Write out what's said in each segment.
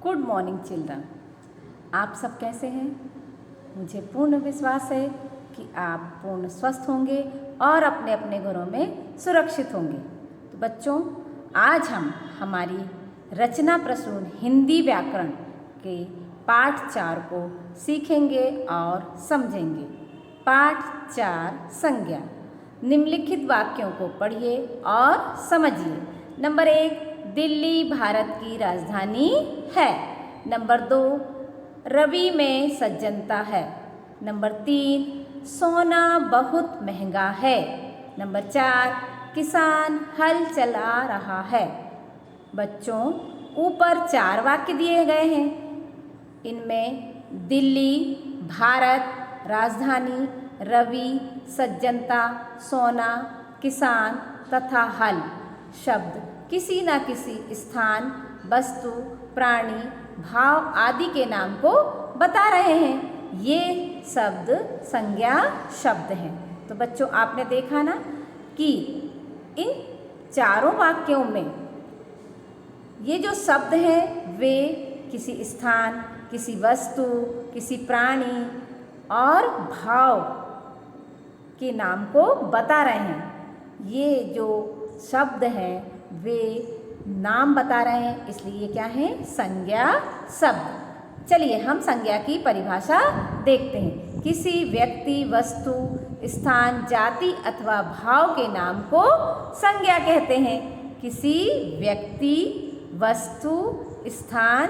Good morning children. आप सब कैसे हैं? मुझे पूर्ण विश्वास है कि आप पूर्ण स्वस्थ होंगे और अपने अपने घरों में सुरक्षित होंगे। तो बच्चों, आज हम हमारी रचना प्रसून हिंदी व्याकरण के पाठ 4 को सीखेंगे और समझेंगे। पाठ 4 संज्ञा। निम्नलिखित वाक्यों को पढ़िए और समझिए। नंबर 1, दिल्ली भारत की राजधानी है। नंबर 2, रवि में सज्जनता है। नंबर 3, सोना बहुत महंगा है। नंबर 4, किसान हल चला रहा है। बच्चों, ऊपर 4 वाक्य दिए गए हैं। इनमें दिल्ली, भारत, राजधानी, रवि, सज्जनता, सोना, किसान तथा हल शब्द किसी न किसी स्थान, वस्तु, प्राणी, भाव आदि के नाम को बता रहे हैं। ये शब्द संज्ञा शब्द हैं। तो बच्चों, आपने देखा ना कि इन चारों वाक्यों में ये जो शब्द हैं वे किसी स्थान, किसी वस्तु, किसी प्राणी और भाव के नाम को बता रहे हैं। ये जो शब्द हैं वे नाम बता रहे हैं, इसलिए ये क्या है? संज्ञा शब्द। चलिए हम संज्ञा की परिभाषा देखते हैं। किसी व्यक्ति, वस्तु, स्थान, जाति अथवा भाव के नाम को संज्ञा कहते हैं। किसी व्यक्ति, वस्तु, स्थान,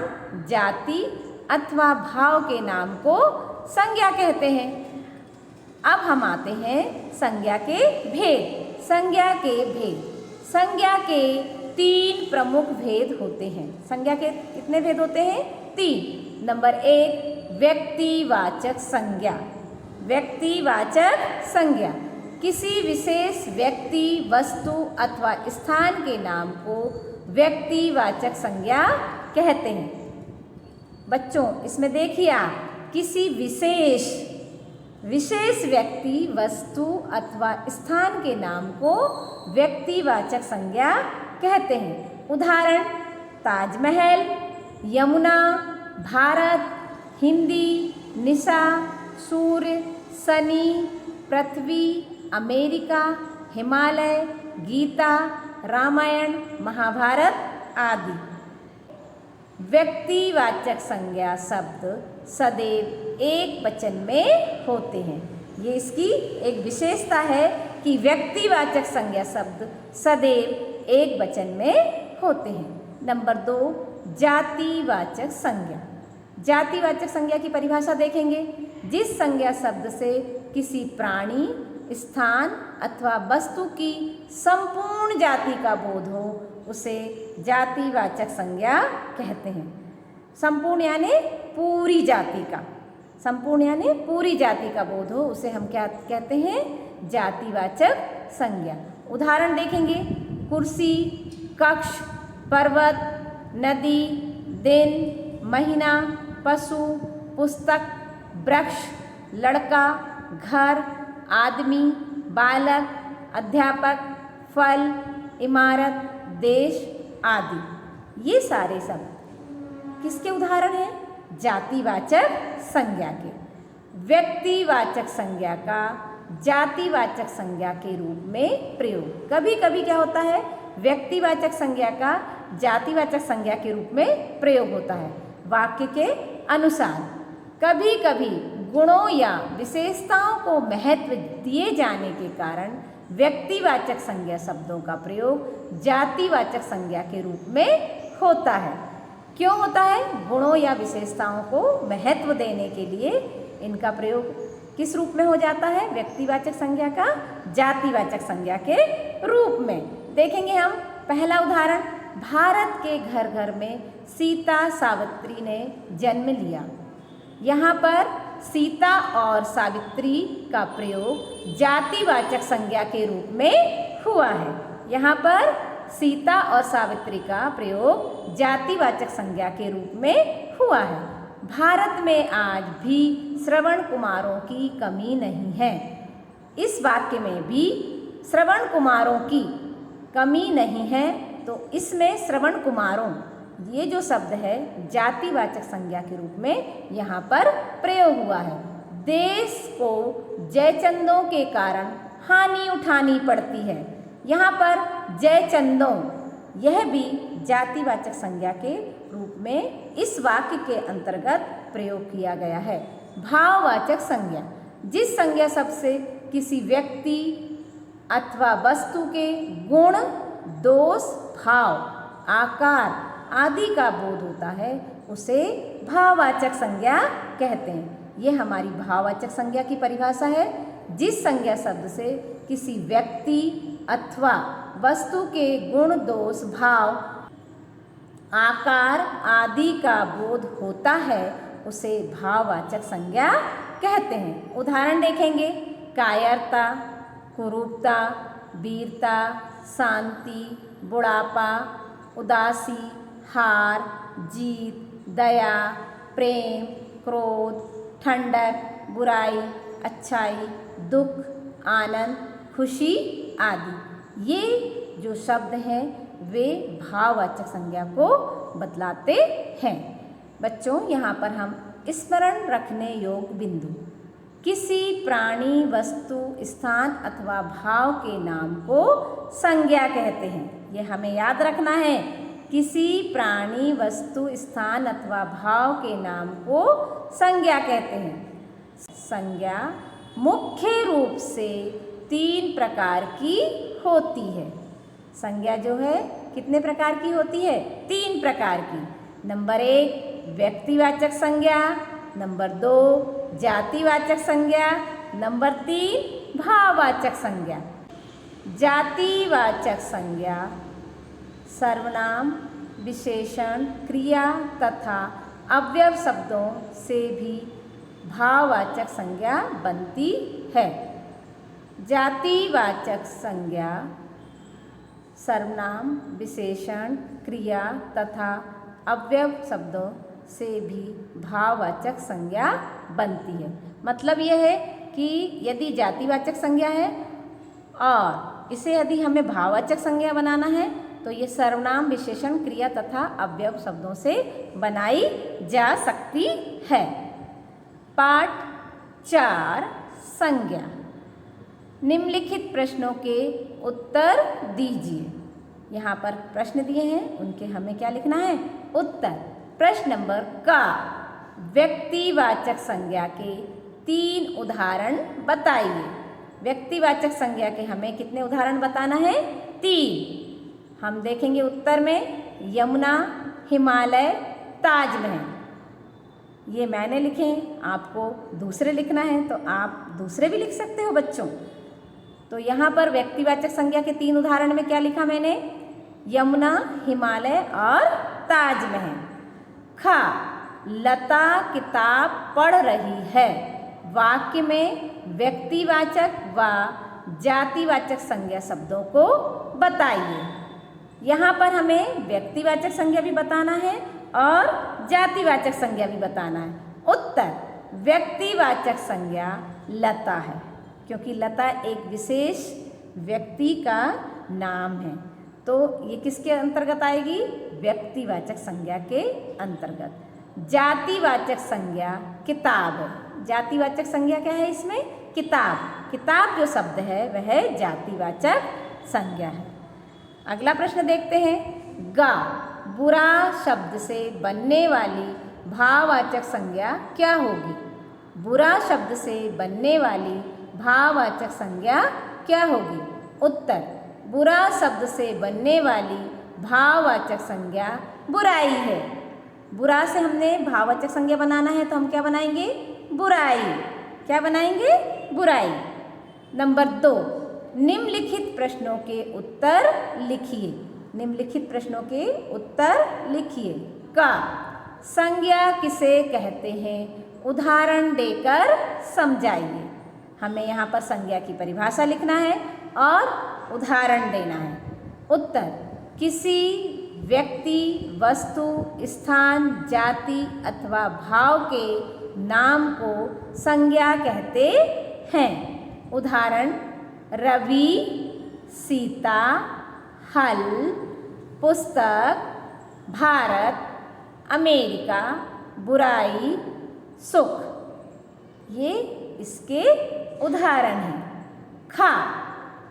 जाति अथवा भाव के नाम को संज्ञा कहते हैं। अब हम आते हैं संज्ञा के भेद। संज्ञा के भेद। संज्ञा के 3 प्रमुख भेद होते हैं। संज्ञा के कितने भेद होते हैं? 3। नंबर 1, व्यक्तिवाचक संज्ञा। व्यक्तिवाचक संज्ञा किसी विशेष व्यक्ति, वस्तु अथवा स्थान के नाम को व्यक्तिवाचक संज्ञा कहते हैं। बच्चों, इसमें देखिए आप, किसी विशेष व्यक्ति, वस्तु अथवा स्थान के नाम को व्यक्तिवाचक संज्ञा कहते हैं। उदाहरण: ताजमहल, यमुना, भारत, हिंदी, निशा, सूर्य, शनि, पृथ्वी, अमेरिका, हिमालय, गीता, रामायण, महाभारत आदि। व्यक्तिवाचक संज्ञा शब्द सदैव एक वचन में होते हैं। ये इसकी एक विशेषता है कि व्यक्तिवाचक संज्ञा शब्द सदैव एक वचन में होते हैं। नंबर 2, जातिवाचक संज्ञा। जातिवाचक संज्ञा की परिभाषा देखेंगे। जिस संज्ञा शब्द से किसी प्राणी, स्थान अथवा वस्तु की संपूर्ण जाति का बोध हो उसे जातिवाचक संज्ञा कहते हैं। संपूर्ण यानी पूरी जाति का। संपूर्ण यानी पूरी जाति का बोध हो उसे हम क्या कहते हैं? जातिवाचक संज्ञा। उदाहरण देखेंगे। कुर्सी, कक्ष, पर्वत, नदी, दिन, महीना, पशु, पुस्तक, वृक्ष, लड़का, घर, आदमी, बालक, अध्यापक, फल, इमारत, देश आदि। ये सारे शब्द किसके उदाहरण हैं? जातिवाचक संज्ञा के। व्यक्तिवाचक संज्ञा का जातिवाचक संज्ञा के रूप में प्रयोग। कभी कभी क्या होता है? व्यक्तिवाचक संज्ञा का जातिवाचक संज्ञा के रूप में प्रयोग होता है वाक्य के अनुसार। कभी कभी गुणों या विशेषताओं को महत्व दिए जाने के कारण व्यक्तिवाचक संज्ञा शब्दों का प्रयोग जातिवाचक संज्ञा के रूप में होता है। क्यों होता है? गुणों या विशेषताओं को महत्व देने के लिए इनका प्रयोग किस रूप में हो जाता है? व्यक्तिवाचक संज्ञा का जातिवाचक संज्ञा के रूप में। देखेंगे हम पहला उदाहरण। भारत के घर घर में सीता सावित्री ने जन्म लिया। यहाँ पर सीता और सावित्री का प्रयोग जातिवाचक संज्ञा के रूप में हुआ है। यहाँ पर सीता और सावित्री का प्रयोग जातिवाचक संज्ञा के रूप में हुआ है। भारत में आज भी श्रवण कुमारों की कमी नहीं है। इस वाक्य में भी श्रवण कुमारों की कमी नहीं है, तो इसमें श्रवण कुमारों ये जो शब्द है जातिवाचक संज्ञा के रूप में यहाँ पर प्रयोग हुआ है। देश को जयचंदों के कारण हानि उठानी पड़ती है। यहाँ पर जयचंदों यह भी जातिवाचक संज्ञा के रूप में इस वाक्य के अंतर्गत प्रयोग किया गया है। भाववाचक संज्ञा, जिस संज्ञा शब्द से किसी व्यक्ति अथवा वस्तु के गुण, दोष, भाव, आकार आदि का बोध होता है उसे भाववाचक संज्ञा कहते हैं। ये हमारी भाववाचक संज्ञा की परिभाषा है। जिस संज्ञा शब्द से किसी व्यक्ति अथवा वस्तु के गुण, दोष, भाव, आकार आदि का बोध होता है उसे भाववाचक संज्ञा कहते हैं। उदाहरण देखेंगे। कायरता, कुरूपता, वीरता, शांति, बुढ़ापा, उदासी, हार, जीत, दया, प्रेम, क्रोध, ठंडक, बुराई, अच्छाई, दुख, आनंद, खुशी आदि। ये जो शब्द हैं वे भाववाचक संज्ञा को बतलाते हैं। बच्चों, यहाँ पर हम स्मरण रखने योग्य बिंदु, किसी प्राणी, वस्तु, स्थान अथवा भाव के नाम को संज्ञा कहते हैं। ये हमें याद रखना है। किसी प्राणी, वस्तु, स्थान अथवा भाव के नाम को संज्ञा कहते हैं। संज्ञा मुख्य रूप से 3 प्रकार की होती है। संज्ञा जो है कितने प्रकार की होती है? 3 प्रकार की। नंबर 1 व्यक्तिवाचक संज्ञा, नंबर 2 जातिवाचक संज्ञा, नंबर 3 भाववाचक संज्ञा। जातिवाचक संज्ञा सर्वनाम, विशेषण, क्रिया तथा अव्यव शब्दों से भी भाववाचक संज्ञा बनती है। जातिवाचक संज्ञा सर्वनाम, विशेषण, क्रिया तथा अव्यव शब्दों से भी भाववाचक संज्ञा बनती है। मतलब यह है कि यदि जातिवाचक संज्ञा है और इसे यदि हमें भाववाचक संज्ञा बनाना है तो ये सर्वनाम, विशेषण, क्रिया तथा अव्यव शब्दों से बनाई जा सकती है। पाठ 4 संज्ञा। निम्नलिखित प्रश्नों के उत्तर दीजिए। यहाँ पर प्रश्न दिए हैं, उनके हमें क्या लिखना है? उत्तर। प्रश्न नंबर का व्यक्तिवाचक संज्ञा के 3 उदाहरण बताइए। व्यक्तिवाचक संज्ञा के हमें कितने उदाहरण बताना है? 3। हम देखेंगे उत्तर में यमुना, हिमालय, ताजमहल। ये मैंने लिखे हैं, आपको दूसरे लिखना है तो आप दूसरे भी लिख सकते हो बच्चों। तो यहाँ पर व्यक्तिवाचक संज्ञा के 3 उदाहरण में क्या लिखा मैंने? यमुना, हिमालय और ताजमहल। खा, लता किताब पढ़ रही है। वाक्य में व्यक्तिवाचक व जातिवाचक संज्ञा शब्दों को बताइए। यहाँ पर हमें व्यक्तिवाचक संज्ञा भी बताना है और जातिवाचक संज्ञा भी बताना है। उत्तर। व्यक्तिवाचक संज्ञा लता है, क्योंकि लता एक विशेष व्यक्ति का नाम है, तो ये किसके अंतर्गत आएगी? व्यक्तिवाचक संज्ञा के अंतर्गत। जातिवाचक संज्ञा किताब है। जातिवाचक संज्ञा क्या है इसमें? किताब। किताब जो शब्द है वह जातिवाचक संज्ञा है। अगला प्रश्न देखते हैं। गा, बुरा शब्द से बनने वाली भाववाचक संज्ञा क्या होगी? बुरा शब्द से बनने वाली भाववाचक संज्ञा क्या होगी? उत्तर। बुरा शब्द से बनने वाली भाववाचक संज्ञा बुराई है। बुरा से हमने भाववाचक संज्ञा बनाना है तो हम क्या बनाएंगे? बुराई। क्या बनाएंगे? बुराई। नंबर 2, निम्नलिखित प्रश्नों के उत्तर लिखिए। निम्नलिखित प्रश्नों के उत्तर लिखिए। का, संज्ञा किसे कहते हैं? उदाहरण देकर समझाइए। हमें यहाँ पर संज्ञा की परिभाषा लिखना है और उदाहरण देना है। उत्तर। किसी व्यक्ति, वस्तु, स्थान, जाति अथवा भाव के नाम को संज्ञा कहते हैं। उदाहरण: रवि, सीता, हल, पुस्तक, भारत, अमेरिका, बुराई, सुख। ये इसके उदाहरण हैं। खा,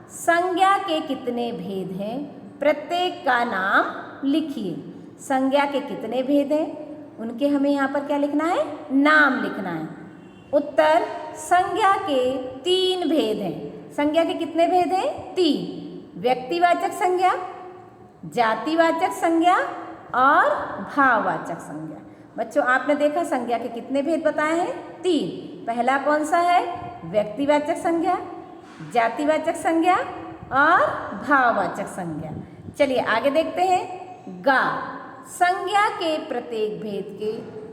संज्ञा के कितने भेद हैं, प्रत्येक का नाम लिखिए। संज्ञा के कितने भेद हैं, उनके हमें यहाँ पर क्या लिखना है, नाम लिखना है। उत्तर, संज्ञा के 3 भेद हैं। संज्ञा के कितने भेद हैं, 3। व्यक्तिवाचक संज्ञा, जातिवाचक संज्ञा और भाववाचक संज्ञा। बच्चों आपने देखा संज्ञा के कितने भेद बताए हैं, 3। पहला कौन सा है, व्यक्तिवाचक संज्ञा, जातिवाचक संज्ञा और भाववाचक संज्ञा। चलिए आगे देखते हैं। गा, संज्ञा के प्रत्येक भेद के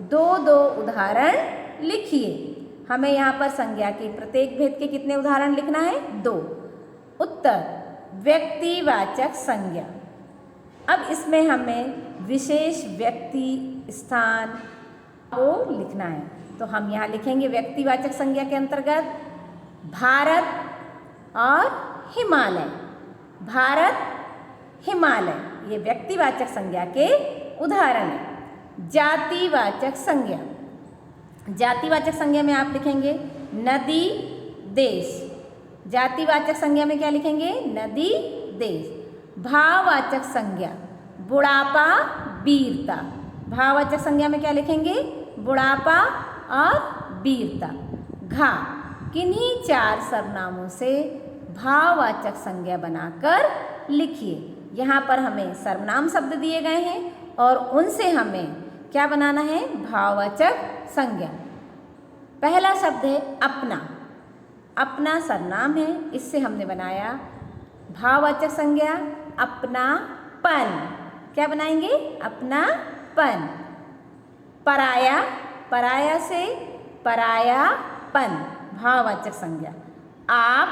2-2 उदाहरण लिखिए। हमें यहाँ पर संज्ञा के प्रत्येक भेद के कितने उदाहरण लिखना है, 2। उत्तर, व्यक्तिवाचक संज्ञा। अब इसमें हमें विशेष व्यक्ति, स्थान को लिखना है। तो हम यहाँ लिखेंगे व्यक्तिवाचक संज्ञा के अंतर्गत भारत और हिमालय। भारत, हिमालय, ये व्यक्तिवाचक संज्ञा के उदाहरण हैं। जातिवाचक संज्ञा, जातिवाचक संज्ञा में आप लिखेंगे नदी, देश। जातिवाचक संज्ञा में क्या लिखेंगे, नदी, देश। भाववाचक संज्ञा, बुढ़ापा, वीरता। भाववाचक संज्ञा में क्या लिखेंगे, बुढ़ापा और वीरता। घा, किन्हीं 4 सर्वनामों से भाववाचक संज्ञा बनाकर लिखिए। यहाँ पर हमें सर्वनाम शब्द दिए गए हैं और उनसे हमें क्या बनाना है, भाववाचक संज्ञा। पहला शब्द है अपना। अपना सर्वनाम है, इससे हमने बनाया भाववाचक संज्ञा अपनापन। क्या बनाएंगे, अपनापन। पराया, पराया से परायापन, भाववाचक संज्ञा। आप,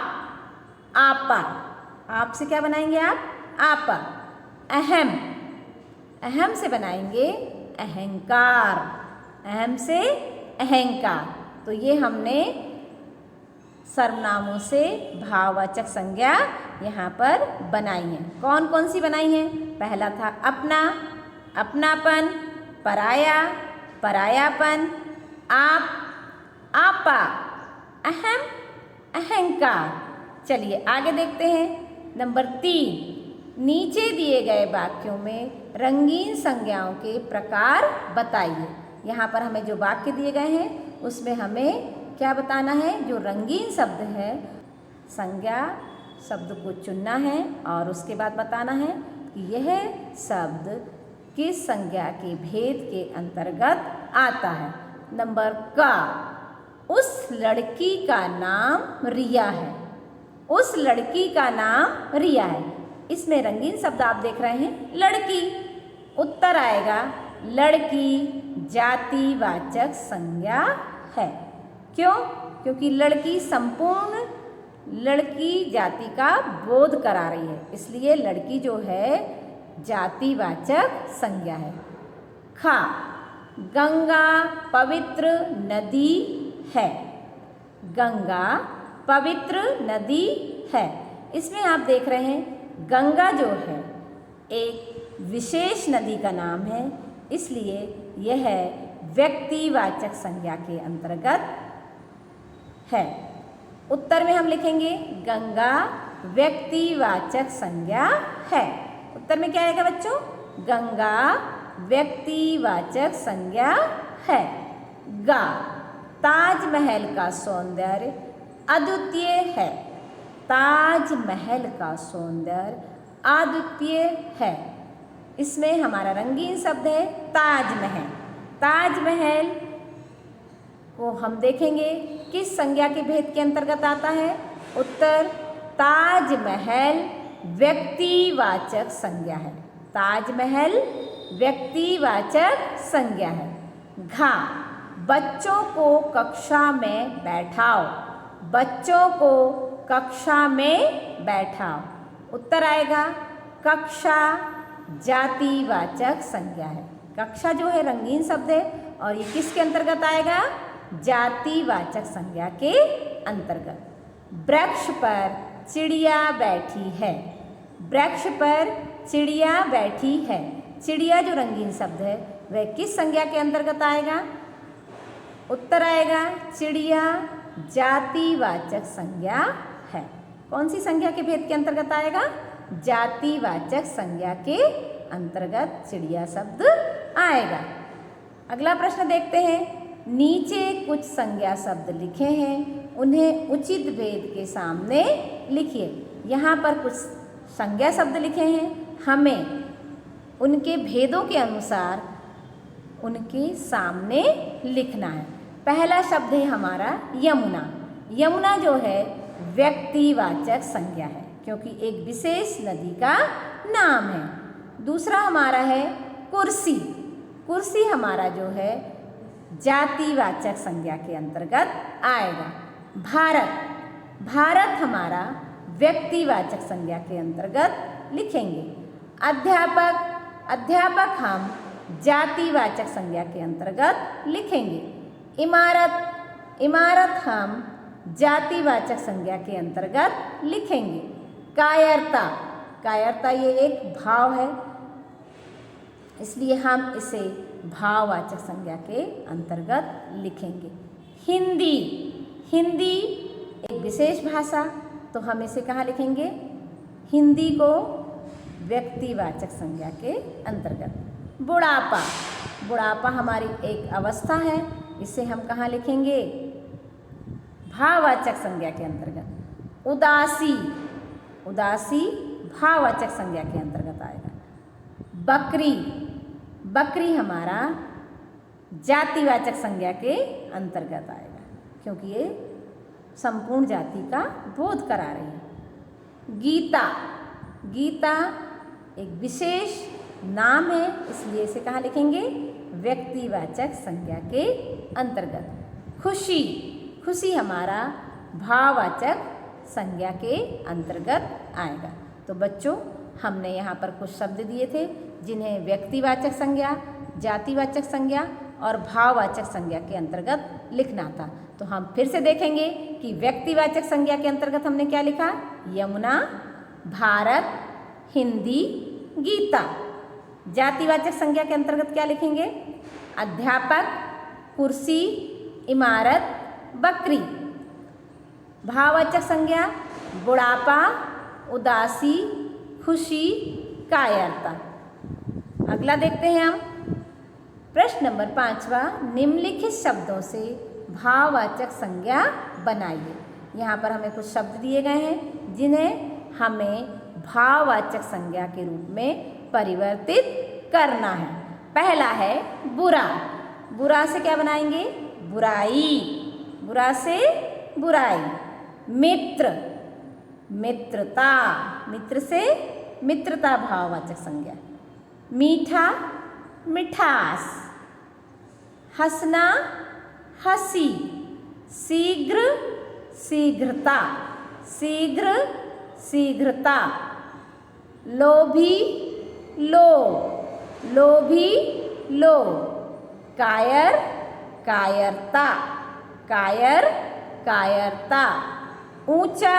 आपा। आप से क्या बनाएंगे आप, आपा। अहम, अहम से बनाएंगे अहंकार। अहम से अहंकार। तो ये हमने सर्वनामों से भाववाचक संज्ञा यहाँ पर बनाई है। कौन कौन सी बनाई हैं, पहला था अपना, अपनापन, पराया, परायापन, आप, आपा, अहम, अहंकार। चलिए आगे देखते हैं। नंबर 3, नीचे दिए गए वाक्यों में रंगीन संज्ञाओं के प्रकार बताइए। यहाँ पर हमें जो वाक्य दिए गए हैं उसमें हमें क्या बताना है, जो रंगीन शब्द है, संज्ञा शब्द को चुनना है और उसके बाद बताना है कि यह शब्द किस संज्ञा के भेद के अंतर्गत आता है। नंबर का, उस लड़की का नाम रिया है। उस लड़की का नाम रिया है। इसमें रंगीन शब्द आप देख रहे हैं लड़की। उत्तर आएगा लड़की जातिवाचक संज्ञा है। क्यों, क्योंकि लड़की संपूर्ण लड़की जाति का बोध करा रही है, इसलिए लड़की जो है जातिवाचक संज्ञा है। खा, गंगा पवित्र नदी है। गंगा पवित्र नदी है। इसमें आप देख रहे हैं गंगा जो है एक विशेष नदी का नाम है, इसलिए यह व्यक्तिवाचक संज्ञा के अंतर्गत है। उत्तर में हम लिखेंगे गंगा व्यक्तिवाचक संज्ञा है। उत्तर में क्या आएगा बच्चों, गंगा व्यक्तिवाचक संज्ञा है। गा, ताजमहल का सौंदर्य अद्वितीय है। ताजमहल का सौंदर्य अद्वितीय है। इसमें हमारा रंगीन शब्द है ताजमहल। ताजमहल को हम देखेंगे किस संज्ञा के भेद के अंतर्गत आता है। उत्तर, ताजमहल व्यक्तिवाचक संज्ञा है। ताजमहल व्यक्तिवाचक संज्ञा है। घा, बच्चों को कक्षा में बैठाओ। बच्चों को कक्षा में बैठाओ। उत्तर आएगा कक्षा जातिवाचक संज्ञा है। कक्षा जो है रंगीन शब्द है और ये किसके अंतर्गत आएगा, जातिवाचक संज्ञा के अंतर्गत। वृक्ष पर चिड़िया बैठी है। वृक्ष पर चिड़िया बैठी है। चिड़िया जो रंगीन शब्द है वह किस संज्ञा के अंतर्गत आएगा? उत्तर आएगा चिड़िया जातिवाचक संज्ञा है। कौन सी संज्ञा के भेद के अंतर्गत आएगा? जातिवाचक संज्ञा के अंतर्गत चिड़िया शब्द आएगा। अगला प्रश्न देखते हैं। नीचे कुछ संज्ञा शब्द लिखे हैं, उन्हें उचित भेद के सामने लिखिए। यहाँ पर कुछ संज्ञा शब्द लिखे हैं, हमें उनके भेदों के अनुसार उनके सामने लिखना है। पहला शब्द है हमारा यमुना। यमुना जो है व्यक्तिवाचक संज्ञा है क्योंकि एक विशेष नदी का नाम है। दूसरा हमारा है कुर्सी। कुर्सी हमारा जो है जातिवाचक संज्ञा के अंतर्गत आएगा। भारत। भारत हमारा व्यक्तिवाचक संज्ञा के अंतर्गत लिखेंगे। अध्यापक। अध्यापक हम जातिवाचक संज्ञा के अंतर्गत लिखेंगे। इमारत। इमारत हम जातिवाचक संज्ञा के अंतर्गत लिखेंगे। कायरता। कायरता ये एक भाव है, इसलिए हम इसे भाववाचक संज्ञा के अंतर्गत लिखेंगे। हिंदी। हिंदी एक विशेष भाषा, तो हम इसे कहाँ लिखेंगे? हिंदी को व्यक्तिवाचक संज्ञा के अंतर्गत। बुढ़ापा। बुढ़ापा हमारी एक अवस्था है, इसे हम कहाँ लिखेंगे? भाववाचक संज्ञा के अंतर्गत। उदासी। उदासी भाववाचक संज्ञा के अंतर्गत आएगा। बकरी। बकरी हमारा जातिवाचक संज्ञा के अंतर्गत आएगा क्योंकि ये संपूर्ण जाति का बोध करा रही है। गीता। गीता एक विशेष नाम है, इसलिए इसे कहाँ लिखेंगे? व्यक्तिवाचक संज्ञा के अंतर्गत। खुशी। खुशी हमारा भाववाचक संज्ञा के अंतर्गत आएगा। तो बच्चों, हमने यहाँ पर कुछ शब्द दिए थे जिन्हें व्यक्तिवाचक संज्ञा, जातिवाचक संज्ञा और भाववाचक संज्ञा के अंतर्गत लिखना था। तो हम फिर से देखेंगे कि व्यक्तिवाचक संज्ञा के अंतर्गत हमने क्या लिखा? यमुना, भारत, हिंदी, गीता। जातिवाचक संज्ञा के अंतर्गत क्या लिखेंगे? अध्यापक, कुर्सी, इमारत, बकरी। भाववाचक संज्ञा बुढ़ापा, उदासी, खुशी, कायरता। अगला देखते हैं हम प्रश्न नंबर 5वां। निम्नलिखित शब्दों से भाववाचक संज्ञा बनाइए। यहाँ पर हमें कुछ शब्द दिए गए हैं जिन्हें हमें भाववाचक संज्ञा के रूप में परिवर्तित करना है। पहला है बुरा। बुरा से क्या बनाएंगे? बुराई। बुरा से बुराई। मित्र। मित्रता। मित्र से मित्रता भाववाचक संज्ञा। मीठा, मिठास। हंसना, हंसी। शीघ्र, शीघ्रता। शीघ्र, शीघ्रता। लोभी, लोभ। लोभी, लोभ। कायर, कायरता। कायर, कायरता। ऊंचा,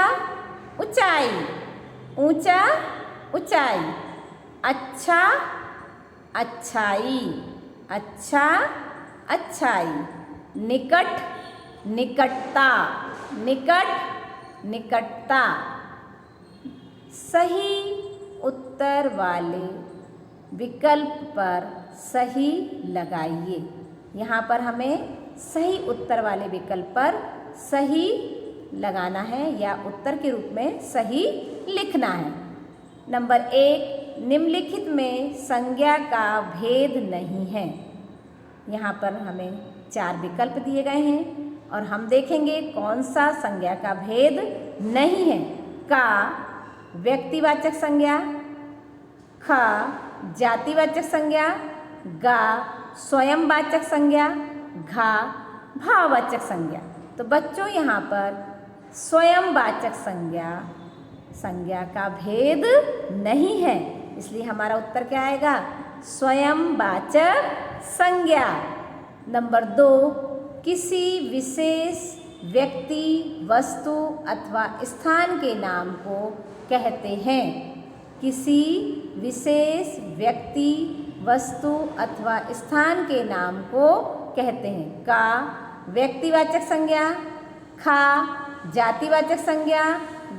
ऊंचाई। ऊंचा, ऊंचाई। अच्छा, अच्छाई। अच्छा, अच्छाई। निकट, निकटता। निकट, निकटता। सही उत्तर वाले विकल्प पर सही लगाइए। यहाँ पर हमें सही उत्तर वाले विकल्प पर सही लगाना है या उत्तर के रूप में सही लिखना है। नंबर 1, निम्नलिखित में संज्ञा का भेद नहीं है। यहाँ पर हमें 4 विकल्प दिए गए हैं और हम देखेंगे कौन सा संज्ञा का भेद नहीं है। का व्यक्तिवाचक संज्ञा, ख जातिवाचक संज्ञा, गा स्वयंवाचक संज्ञा, घा भाववाचक संज्ञा। तो बच्चों, यहाँ पर स्वयंवाचक संज्ञा का भेद नहीं है, इसलिए हमारा उत्तर क्या आएगा? स्वयंवाचक संज्ञा। नंबर 2, किसी विशेष व्यक्ति, वस्तु अथवा स्थान के नाम को कहते हैं। किसी विशेष व्यक्ति, वस्तु अथवा स्थान के नाम को कहते हैं। का व्यक्तिवाचक संज्ञा, खा जातिवाचक संज्ञा,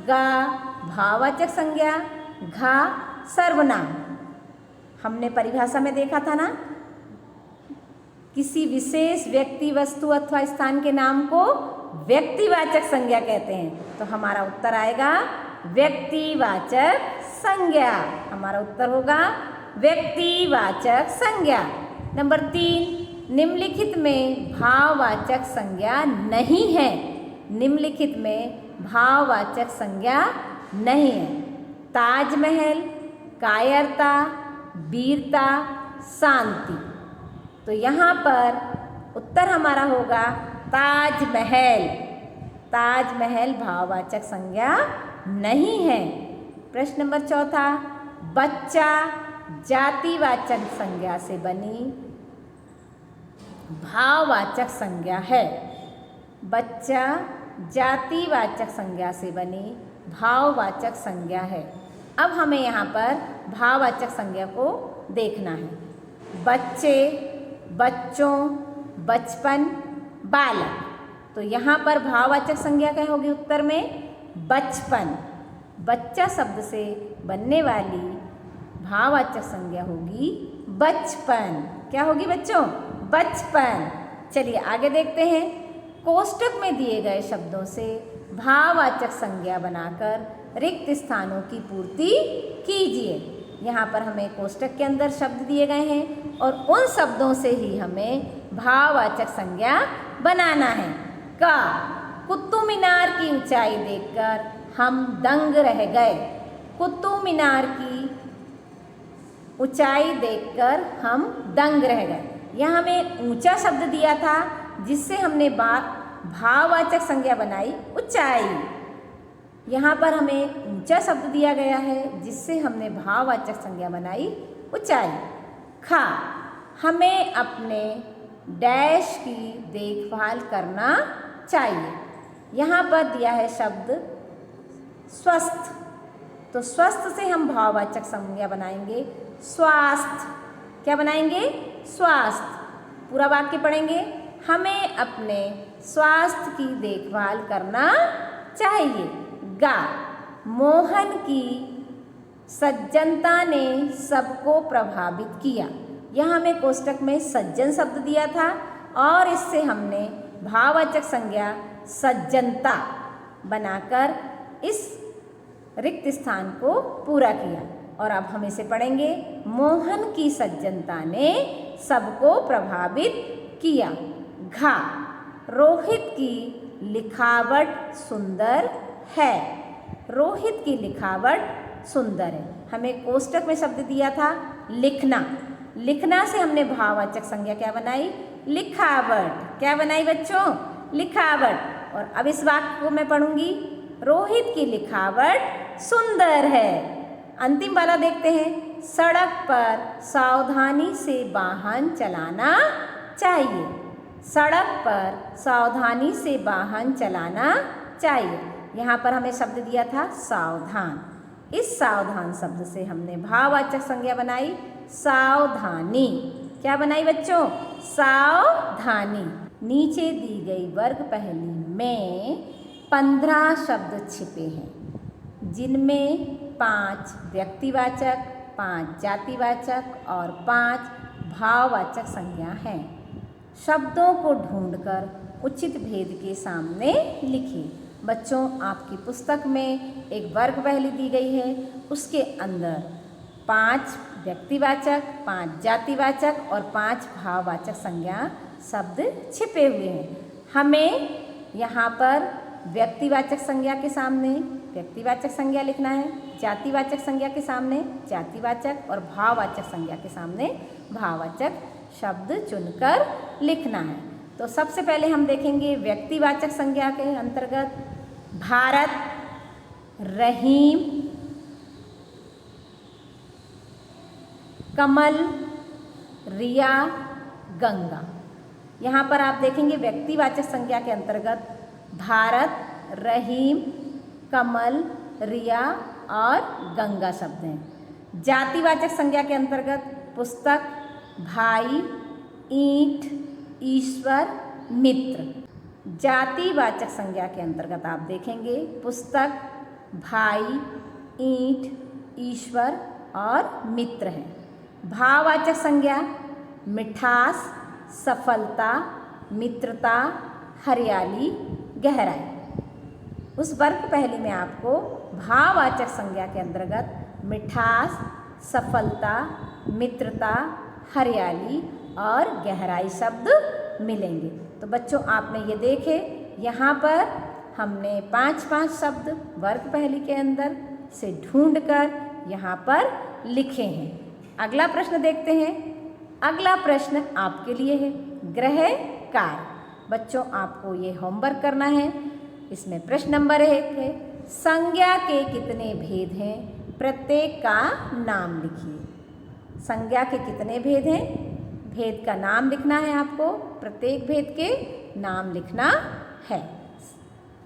गा भाववाचक संज्ञा, घा सर्वनाम। हमने परिभाषा में देखा था ना, किसी विशेष व्यक्ति वस्तु अथवा स्थान के नाम को व्यक्तिवाचक संज्ञा कहते हैं। तो हमारा उत्तर आएगा व्यक्तिवाचक संज्ञा। हमारा उत्तर होगा व्यक्तिवाचक संज्ञा। नंबर 3, निम्नलिखित में भाववाचक संज्ञा नहीं है। निम्नलिखित में भाववाचक संज्ञा नहीं है। ताजमहल, कायरता, वीरता, शांति। तो यहाँ पर उत्तर हमारा होगा ताजमहल। ताजमहल भाववाचक संज्ञा नहीं है। प्रश्न नंबर 4, बच्चा जातिवाचक संज्ञा से बनी भाववाचक संज्ञा है। बच्चा जातिवाचक संज्ञा से बनी भाववाचक संज्ञा है। अब हमें यहाँ पर भाववाचक संज्ञा को देखना है। बच्चे, बच्चों, बचपन, बालक। तो यहाँ पर भाववाचक संज्ञा क्या होगी उत्तर में? बचपन। बच्चा शब्द से बनने वाली भाववाचक संज्ञा होगी बचपन। क्या होगी बच्चों? बचपन। चलिए आगे देखते हैं। कोष्टक में दिए गए शब्दों से भाववाचक संज्ञा बनाकर रिक्त स्थानों की पूर्ति कीजिए। यहाँ पर हमें कोष्टक के अंदर शब्द दिए गए हैं और उन शब्दों से ही हमें भाववाचक संज्ञा बनाना है। का कुतुब मीनार की ऊंचाई देखकर हम दंग रह गए। कुतुब मीनार की ऊंचाई देखकर हम दंग रह गए। यहाँ हमें ऊंचा शब्द दिया था जिससे हमने भाववाचक संज्ञा बनाई ऊंचाई। यहाँ पर हमें ऊंचा शब्द दिया गया है जिससे हमने भाववाचक संज्ञा बनाई ऊंचाई। खा हमें अपने डैश की देखभाल करना चाहिए। यहाँ पर दिया है शब्द स्वस्थ। तो स्वस्थ से हम भाववाचक संज्ञा बनाएंगे स्वास्थ्य। क्या बनाएंगे? स्वास्थ्य। पूरा वाक्य पढ़ेंगे। हमें अपने स्वास्थ्य की देखभाल करना चाहिए। गा मोहन की सज्जनता ने सबको प्रभावित किया। यहाँ हमें कोष्टक में सज्जन शब्द दिया था और इससे हमने भाववाचक संज्ञा सज्जनता बनाकर इस रिक्त स्थान को पूरा किया। और अब हम इसे पढ़ेंगे। मोहन की सज्जनता ने सबको प्रभावित किया। घा रोहित की लिखावट सुंदर है। रोहित की लिखावट सुंदर है। हमें कोष्टक में शब्द दिया था लिखना। लिखना से हमने भाववाचक संज्ञा क्या बनाई? लिखावट। क्या बनाई बच्चों? लिखावट। और अब इस वाक्य को मैं पढ़ूंगी। रोहित की लिखावट सुंदर है। अंतिम वाला देखते हैं। सड़क पर सावधानी से वाहन चलाना चाहिए। सड़क पर सावधानी से वाहन चलाना चाहिए। यहाँ पर हमें शब्द दिया था सावधान। इस सावधान शब्द से हमने भाववाचक संज्ञा बनाई सावधानी। क्या बनाई बच्चों? सावधानी। नीचे दी गई वर्ग पहेली में 15 शब्द छिपे हैं जिनमें 5 व्यक्तिवाचक, 5 जातिवाचक और 5 भाववाचक संज्ञा हैं। शब्दों को ढूंढकर उचित भेद के सामने लिखिए। बच्चों आपकी पुस्तक में एक वर्ग पहेली दी गई है। उसके अंदर 5 व्यक्तिवाचक, 5 जातिवाचक और 5 भाववाचक संज्ञा शब्द छिपे हुए हैं। हमें यहाँ पर व्यक्तिवाचक संज्ञा के सामने व्यक्तिवाचक संज्ञा लिखना है, जातिवाचक संज्ञा के सामने जातिवाचक और भाववाचक संज्ञा के सामने भाववाचक शब्द चुनकर लिखना है। तो सबसे पहले हम देखेंगे व्यक्तिवाचक संज्ञा के अंतर्गत भारत, रहीम, कमल, रिया, गंगा। यहाँ पर आप देखेंगे व्यक्तिवाचक संज्ञा के अंतर्गत भारत, रहीम, कमल, रिया और गंगा शब्द हैं। जातिवाचक संज्ञा के अंतर्गत पुस्तक, भाई, ईंट, ईश्वर, मित्र। जातिवाचक संज्ञा के अंतर्गत आप देखेंगे पुस्तक, भाई, ईंट, ईश्वर और मित्र हैं। भाववाचक संज्ञा मिठास, सफलता, मित्रता, हरियाली, गहराई। उस वर्ग पहली में आपको भाववाचक संज्ञा के अंतर्गत मिठास, सफलता, मित्रता, हरियाली और गहराई शब्द मिलेंगे। तो बच्चों आपने ये देखे, यहाँ पर हमने 5-5 शब्द वर्ग पहली के अंदर से ढूंढकर यहाँ पर लिखे हैं। अगला प्रश्न देखते हैं। अगला प्रश्न आपके लिए है ग्रह कार्य। बच्चों आपको ये होमवर्क करना है। इसमें प्रश्न नंबर 1 है, संज्ञा के कितने भेद हैं, प्रत्येक का नाम लिखिए। संज्ञा के कितने भेद हैं, भेद का नाम लिखना है आपको, प्रत्येक भेद के नाम लिखना है।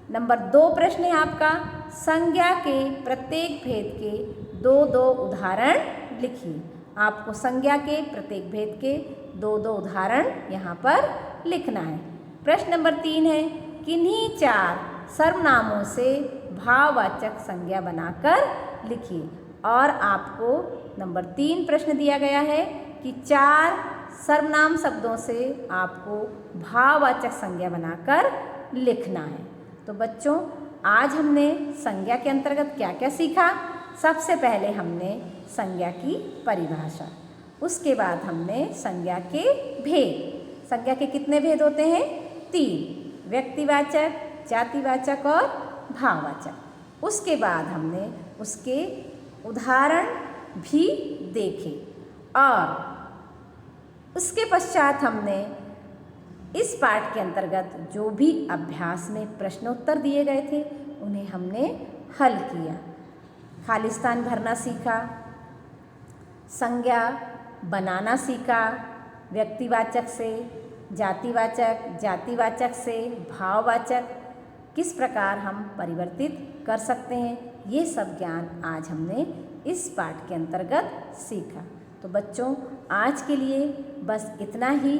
नंबर 2 प्रश्न है आपका, संज्ञा के प्रत्येक भेद के 2-2 उदाहरण लिखिए। आपको संज्ञा के प्रत्येक भेद के 2-2 उदाहरण यहाँ पर लिखना है। प्रश्न नंबर 3 है, किन्हीं 4 सर्वनामों से भाववाचक संज्ञा बनाकर लिखिए। और आपको नंबर 3 प्रश्न दिया गया है कि 4 सर्वनाम शब्दों से आपको भाववाचक संज्ञा बनाकर लिखना है। तो बच्चों आज हमने संज्ञा के अंतर्गत क्या क्या सीखा। सबसे पहले हमने संज्ञा की परिभाषा, उसके बाद हमने संज्ञा के भेद। संज्ञा के कितने भेद होते हैं, 3, व्यक्तिवाचक, जातिवाचक और भाववाचक। उसके बाद हमने उसके उदाहरण भी देखे और उसके पश्चात हमने इस पाठ के अंतर्गत जो भी अभ्यास में प्रश्नोत्तर दिए गए थे उन्हें हमने हल किया। खाली स्थान भरना सीखा, संज्ञा बनाना सीखा, व्यक्तिवाचक से जातिवाचक, जातिवाचक से भाववाचक किस प्रकार हम परिवर्तित कर सकते हैं, ये सब ज्ञान आज हमने इस पाठ के अंतर्गत सीखा। तो बच्चों आज के लिए बस इतना ही,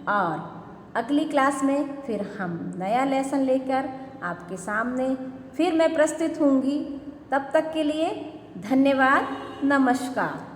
और अगली क्लास में फिर हम नया लेसन लेकर आपके सामने फिर मैं प्रस्तुत होंगी। तब तक के लिए धन्यवाद, नमस्कार।